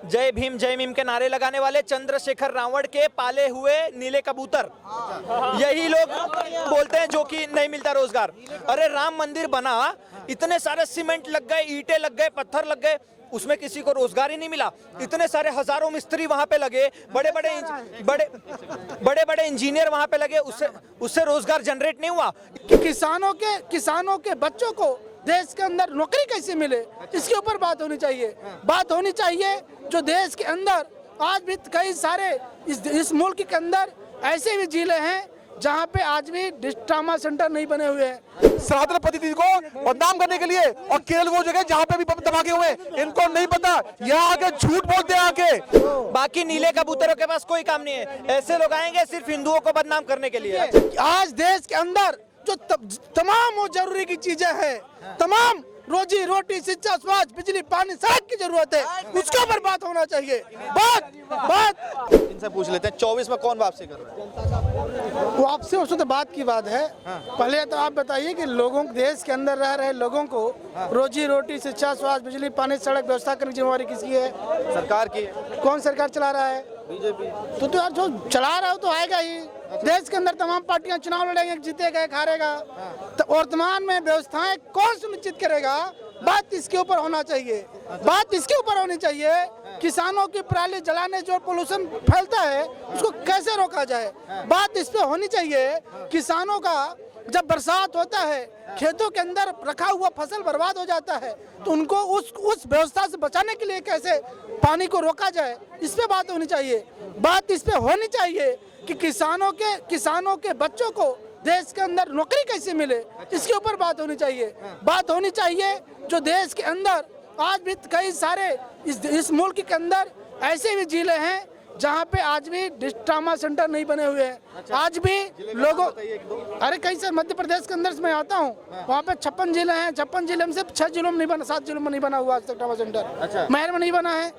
जय भीम के नारे लगाने वाले चंद्रशेखर रावण के पाले हुए नीले कबूतर, यही लोग बोलते हैं जो कि नहीं मिलता रोजगार। अरे राम मंदिर बना, इतने सारे सीमेंट लग गए, ईंटें लग गए, पत्थर लग गए, उसमें किसी को रोजगार ही नहीं मिला। इतने सारे हजारों मिस्त्री वहां पे लगे, बड़े बड़े इंजीनियर वहां पे लगे, उससे रोजगार जनरेट नहीं हुआ। किसानों के बच्चों को देश के अंदर नौकरी कैसे मिले, इसके ऊपर बात होनी चाहिए। बात होनी चाहिए जो देश के अंदर आज भी कई सारे इस मुल्क के अंदर ऐसे भी जिले हैं जहाँ पे आज भी ट्रामा सेंटर नहीं बने हुए हैं। सनातन पद्धति को बदनाम करने के लिए, और केरल वो जगह जहाँ पे भी धमाके हुए, इनको नहीं पता, यहाँ आके झूठ बोलते हैं आके। बाकी नीले कबूतरों के पास कोई काम नहीं है, ऐसे लोग आएंगे सिर्फ हिंदुओं को बदनाम करने के लिए। आज देश के अंदर जो तमाम वो जरूरी की चीजें हैं, तमाम रोजी रोटी, शिक्षा, स्वास्थ्य, बिजली, पानी, सड़क की जरूरत है, उसके ऊपर बात होना चाहिए। बात इनसे पूछ लेते हैं 24 में कौन वापसी कर रहा है? वापसी उसमें तो बात की बात है। पहले तो आप बताइए कि लोगों, देश के अंदर रह रहे लोगों को रोजी रोटी, शिक्षा, स्वास्थ्य, बिजली, पानी, सड़क व्यवस्था करने की जिम्मेवारी किसकी है? सरकार की। कौन सरकार चला रहा है? बीजेपी। तो यार जो चला रहा हो तो आएगा ही। देश के अंदर तमाम पार्टियां चुनाव लड़ेंगे, जीतेगा, हारेगा, तो वर्तमान में व्यवस्थाएं कौन सुनिश्चित करेगा? बात इसके ऊपर होना चाहिए। बात इसके ऊपर होनी चाहिए, किसानों की पराली जलाने जो पोल्यूशन फैलता है उसको कैसे रोका जाए, बात इस पे होनी चाहिए। किसानों का जब बरसात होता है, खेतों के अंदर रखा हुआ फसल बर्बाद हो जाता है, तो उनको उस व्यवस्था से बचाने के लिए कैसे पानी को रोका जाए, इस पे बात होनी चाहिए। बात इस पे होनी चाहिए कि किसानों के बच्चों को देश के अंदर नौकरी कैसे मिले, इसके ऊपर बात होनी चाहिए। बात होनी चाहिए जो देश के अंदर आज भी कई सारे इस मुल्क के अंदर ऐसे भी जिले हैं जहाँ पे आज भी ट्रामा सेंटर नहीं बने हुए हैं। आज भी लोगों, अरे कई सारे मध्य प्रदेश के अंदर मैं आता हूँ, वहाँ पे 56 जिले हैं, 56 जिले में से 6 जिलों में नहीं बना, 7 जिलों में नहीं बना हुआ आज तक ट्रामा सेंटर। महर में नहीं बना है,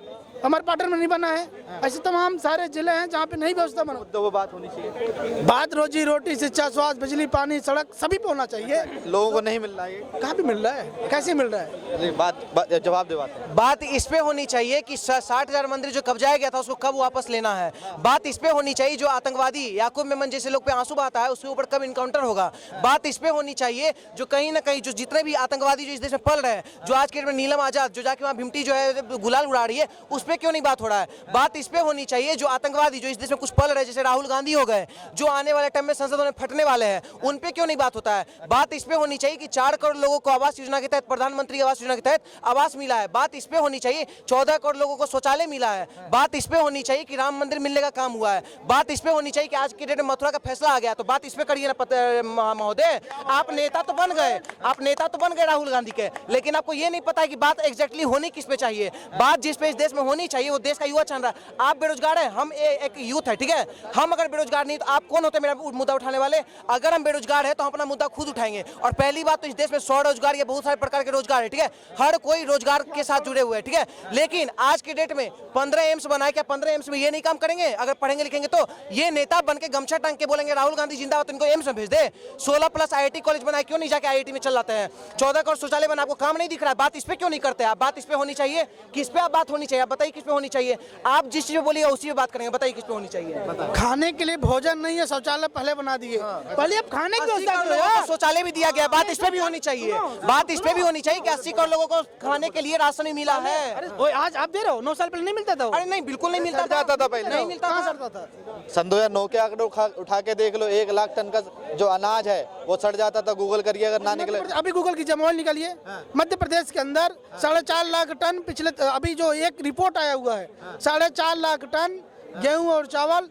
अमरपाटन में नहीं बना है, ऐसे तमाम सारे जिले हैं जहाँ पे नहीं व्यवस्था बना। तो वो बात होनी चाहिए। बात रोजी रोटी, शिक्षा, स्वास्थ्य, बिजली, पानी, सड़क सभी पे होना चाहिए। लोगों को नहीं मिल रहा है, कहाँ पे मिल रहा है, कैसे मिल रहा है? बात जवाब दे। बात इस पे होनी चाहिए कि 60,000 मंदिर जो कब्जाया गया था उसको कब वापस लेना है। बात इस पे होनी चाहिए जो आतंकवादी याकूब मेमन जैसे लोग पे आंसू बहाता है उसके ऊपर कब इनकाउंटर होगा। बात इस पे होनी चाहिए जो कहीं ना कहीं जो जितने भी आतंकवादी जो इस देश में पल रहे हैं, जो आज के डेट में नीलम आजाद जो जाके वहाँ भिमटी जो है गुलाल उड़ा रही है, उस पर क्यों नहीं बात हो रहा है। बात इस पे होनी चाहिए जो आतंकवादी जो इस देश में कुछ पल रहे हैं, जैसे राहुल गांधी हो गए, जो आने वाले टाइम में संसद में फटने वाले हैं, उन पे क्यों नहीं बात होता है। बात इस पे होनी चाहिए कि 4 करोड़ लोगों को आवास योजना के तहत, प्रधानमंत्री आवास योजना के तहत आवास मिला है। बात इस पे होनी चाहिए 14 करोड़ लोगों को शौचालय मिला है। बात इस पे होनी चाहिए कि राम मंदिर मिलने का काम हुआ है। बात इस पे होनी चाहिए कि आज के डेट में मथुरा का फैसला आ गया, तो बात इस पे करिए ना महोदय। आप नेता तो बन गए राहुल गांधी के, लेकिन आपको ये नहीं पता है कि बात एग्जैक्टली होनी किस पे चाहिए। बात जिस पे इस देश में होनी चाहिए वो देश का युवा चाह रहा है। आप बेरोजगार हैं, हम एक यूथ है, ठीक है। हम अगर बेरोजगार नहीं तो आप कौन होते मेरा मुद्दा उठाने वाले। अगर हम बेरोजगार है तो हम अपना मुद्दा खुद उठाएंगे। और पहली बात तो इस देश में स्वरोजगार या बहुत सारे प्रकार के रोजगार है, ठीक है। हर कोई रोजगार के साथ जुड़े हुए हैं, ठीक है। लेकिन आज के डेट में 15 एम्स बनाए, क्या 15 एम्स में ये नहीं काम करेंगे? अगर पढ़ेंगे लिखेंगे तो ये नेता बन के गमछा टांग के बोलेंगे राहुल गांधी जिंदाबाद, तो इनको एम्स में भेज दे। 16+ IIT कॉलेज बनाए, क्यों नहीं जाके IIT में चल जाते हैं? 14 करोड़ शौचालय बना, आपको काम नहीं दिख रहा है? बात इस पे क्यों नहीं करते आप? बात इस पे होनी चाहिए। किस पे आप बात होनी चाहिए? आप बताइए किस पे होनी चाहिए। आप जिस चीज बोलिएगा उसी पे बात करेंगे, बताइए किस पे होनी चाहिए। खाने के लिए भोजन नहीं है, शौचालय पहले बना दिए, पहले अब खाने की व्यवस्था करो। शौचालय भी दिया गया, बात इस पे भी होनी चाहिए। बात इस पे भी होनी चाहिए कि 80 करोड़ लोगों को खाने के लिए राशन भी मिला है। आज आप दे रहे हो, 9 साल पहले नहीं मिलता था। अरे नहीं, बिल्कुल नहीं मिलता था पहले, नहीं मिलता था। सन 2009 के आंकड़े उठा के देख लो, 1 लाख टन का जो अनाज है वो सड़ जाता था। गूगल करिए अगर ना निकले। अभी गूगल कीजिए, मोबाइल निकालिए। मध्य प्रदेश के अंदर 4.5 लाख टन पिछले, अभी जो एक रिपोर्ट आया हुआ है, 4.5 लाख टन गेहूं और चावल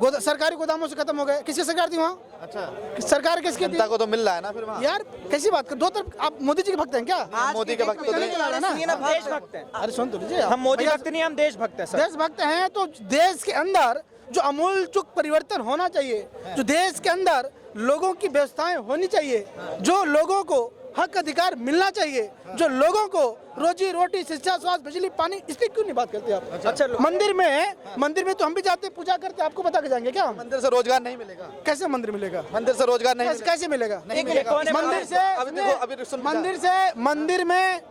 सरकारी गोदामों से खत्म हो गए। किसकी सरकार थी वहाँ? अच्छा, सरकार किसकी थी? जनता को तो मिल रहा है ना फिर वहाँ। यार कैसी बात कर, दो तरफ। आप मोदी जी के भक्त हैं क्या? मोदी के भक्त तो नहीं। देशभक्त हैं। अरे सुन तो लीजिए, हम मोदी भक्त नहीं, हम देशभक्त हैं सर। देशभक्त हैं तो देश के अंदर जो अमूल चूक परिवर्तन होना चाहिए, जो देश के अंदर लोगों की व्यवस्थाएं होनी चाहिए, जो लोगों को हक अधिकार मिलना चाहिए, जो लोगों को रोजी रोटी, शिक्षा, स्वास्थ्य, बिजली, पानी, इस पे क्यों नहीं बात करते आप? अच्छा, मंदिर में तो हम भी जाते, पूजा करते, आपको बता के जाएंगे क्या? मंदिर से रोजगार नहीं मिलेगा। कैसे मंदिर मिलेगा? मंदिर से रोजगार नहीं मिलेगा। कैसे मिलेगा? नहीं मिलेगा। मंदिर से, अभी देखो, अभी सुन, मंदिर में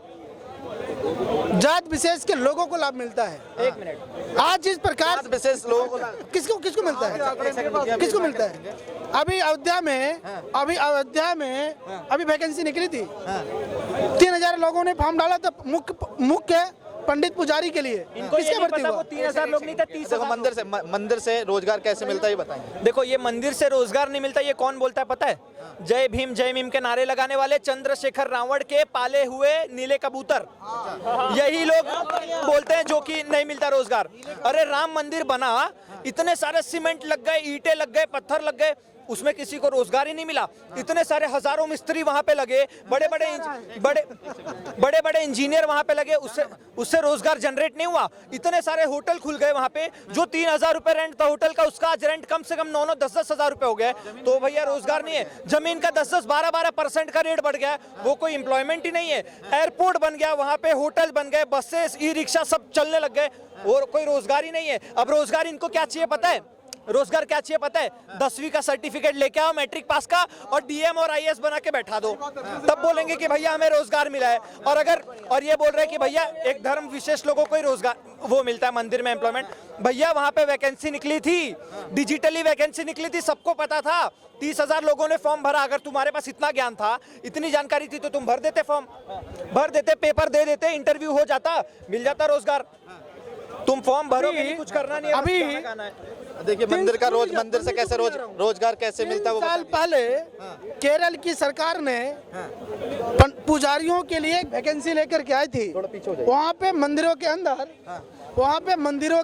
जात विशेष के लोगों को लाभ मिलता है। एक मिनट, आज जिस प्रकार विशेष लोगों को किसको किसको मिलता है, किसको मिलता है? अभी अयोध्या में अभी वैकेंसी निकली थी, 3000 लोगों ने फॉर्म डाला था मुख्य पंडित पुजारी के लिए। इनको ये किसके नहीं भर्ती पता हुआ? वो 3000 लोग नहीं थे, 30,000 मंदिर से रोजगार कैसे मिलता है ये बताएंगे। देखो, ये मंदिर से रोजगार नहीं मिलता, ये कौन बोलता है पता है? जय भीम के नारे लगाने वाले चंद्रशेखर रावण के पाले हुए नीले कबूतर, यही लोग बोलते हैं जो कि नहीं मिलता रोजगार। अरे राम मंदिर बना, इतने सारे सीमेंट लग गए, ईंटें लग गए, पत्थर लग गए, उसमें किसी को रोजगार ही नहीं मिला। इतने सारे हजारों मिस्त्री वहां पे लगे, बड़े बड़े इंजीनियर वहां पे लगे, उससे रोजगार जनरेट नहीं हुआ। इतने सारे होटल खुल गए वहां पे, जो 3000 रुपए रेंट था होटल का, उसका आज रेंट कम से कम 9-9, 10-10 हजार रुपए हो गया। तो भैया रोजगार नहीं है। जमीन का 10-10, 12-12% का रेट बढ़ गया, वो कोई एम्प्लॉयमेंट ही नहीं है। एयरपोर्ट बन गया, वहां पे होटल बन गए, बसेस, ई रिक्शा सब चलने लग गए, और कोई रोजगार ही नहीं है। अब रोजगार इनको क्या चाहिए पता है? रोजगार क्या चाहिए पता है? 10वीं का सर्टिफिकेट लेके आओ, मैट्रिक पास का, और डीएम और आईएएस बना के बैठा दो, तब बोलेंगे कि भैया हमें रोजगार मिला है। और ये बोल रहे हैं कि भैया एक धर्म विशेष लोगों को ही रोजगार वो मिलता है मंदिर में एम्प्लॉयमेंट। भैया वहां पे वैकेंसी निकली थी, डिजिटली वैकेंसी निकली थी, सबको पता था। 30,000 लोगों ने फॉर्म भरा। अगर तुम्हारे पास इतना ज्ञान था, इतनी जानकारी थी, तो तुम भर देते, फॉर्म भर देते, पेपर दे देते, इंटरव्यू हो जाता, मिल जाता रोजगार। तुम फॉर्म भरोगे नहीं, कुछ करना नहीं है, अभी बस गाना है। देखिए मंदिर से कैसे रोजगार कैसे मिलता है वो साल पहले केरल की सरकार ने पुजारियों के लिए एक वैकेंसी लेकर के आई थी। वहाँ पे मंदिरों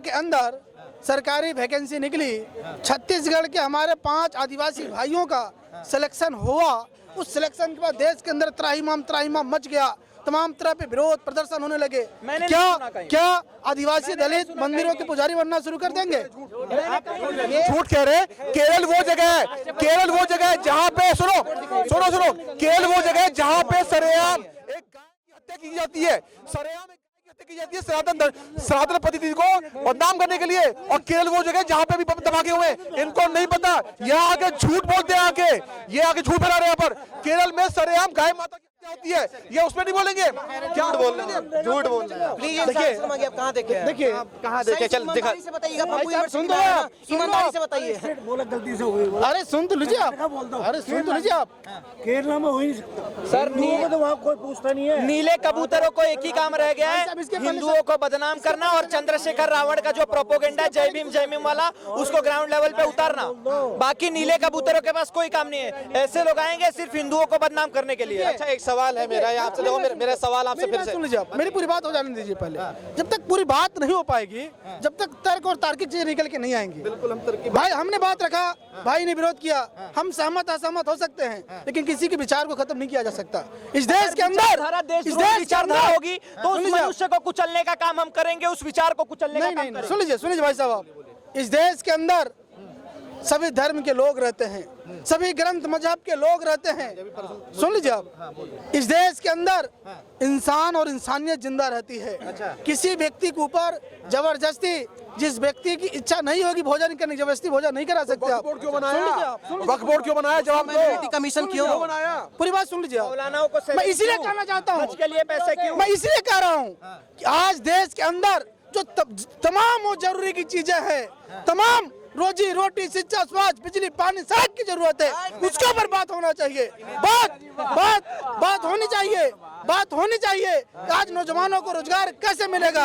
के अंदर सरकारी वैकेंसी निकली। छत्तीसगढ़ के हमारे 5 आदिवासी भाइयों का सिलेक्शन हुआ। उस सिलेक्शन के बाद देश के अंदर त्राहिमाम मच गया, तमाम तरह पे विरोध प्रदर्शन होने लगे। क्या आदिवासी दलित मंदिरों के पुजारी बनना शुरू कर देंगे? झूठ कह रहे। केरल वो जगह है जहाँ पे सुनो, केरल वो जगह है जहाँ पे सरेआम एक गाय की हत्या की जाती है, सनातन पद्धति को बदनाम करने के लिए। और केरल वो जगह जहाँ पे भी धमाके हुए, इनको नहीं पता। यहाँ आके झूठ बोलते हैं, ये आके झूठ फैला रहे हैं। पर केरल में सरेआम गाय माता होती है, ये उसमें नहीं बोलेंगे, क्या बोल रहे हैं? झूठ बोल रहे हैं। प्लीज आप कहाँ देखे हैं? देखिए कहाँ देखे, चल दिखा। ईमानदारी से बताइएगा, प्रभु साहब, सुन दो यूनिवर्सिटी आप, सुन लो ईमानदारी आप। से बताइए। अरे सुन तो लीजिए आप, केरला में हो ही नहीं सकता सर, हिंदुओं को तो वहाँ कोई पूछता नहीं है। नीले कबूतरों को एक ही काम रह गया है, हिंदुओं को बदनाम करना और चंद्रशेखर रावण का जो प्रोपोगेंडा है जय भीम वाला, उसको ग्राउंड लेवल पे उतारना। बाकी नीले कबूतरों के पास कोई काम नहीं है। ऐसे लोग आएंगे सिर्फ हिंदुओं को बदनाम करने के लिए। अच्छा, एक सवाल है मेरा आपसे, देखो मेरा सवाल आपसे फिर से। सुन लीजिए आप, मेरी पूरी बात हो जाने दीजिए पहले। जब तक पूरी बात नहीं हो पाएगी, जब तक तर्क और तार्किक चीजें निकल के नहीं आएंगी। बिल्कुल हम तर्क भाई हमने बात रखा, भाई ने विरोध किया, हम सहमत असहमत हो सकते हैं, लेकिन किसी के विचार को खत्म नहीं किया जा सकता। इस देश के अंदर विचारधारा होगी तो उस मनुष्य को कुचलने का काम हम करेंगे, उस विचार को कुचलने का काम करेंगे। सुन लीजिए भाई साहब, आप इस देश के अंदर सभी धर्म के लोग रहते हैं, सभी ग्रंथ मजहब के लोग रहते हैं। सुन लीजिए आप, इस देश के अंदर इंसान और इंसानियत जिंदा रहती है। किसी व्यक्ति के ऊपर जबरदस्ती, जिस व्यक्ति की इच्छा नहीं होगी भोजन करने, जबरदस्ती भोजन नहीं करा सकते आप। क्यों बनाया? वक्फ बोर्ड क्यों बनाया? जवाब दो। कमीशन क्यों बनाया? पूरी बात सुन लीजिए आप। मौलानाओं को मैं इसीलिए कहना चाहता हूँ, हज के लिए पैसे क्यों? मैं इसीलिए कह रहा हूँ कि आज देश के अंदर जो तमाम वो जरूरी की चीजें हैं, तमाम रोजी रोटी, शिक्षा, स्वास्थ्य, बिजली, पानी, सड़क की जरूरत है, उसके ऊपर बात होना चाहिए। बात होनी चाहिए। आज नौजवानों को रोजगार कैसे मिलेगा?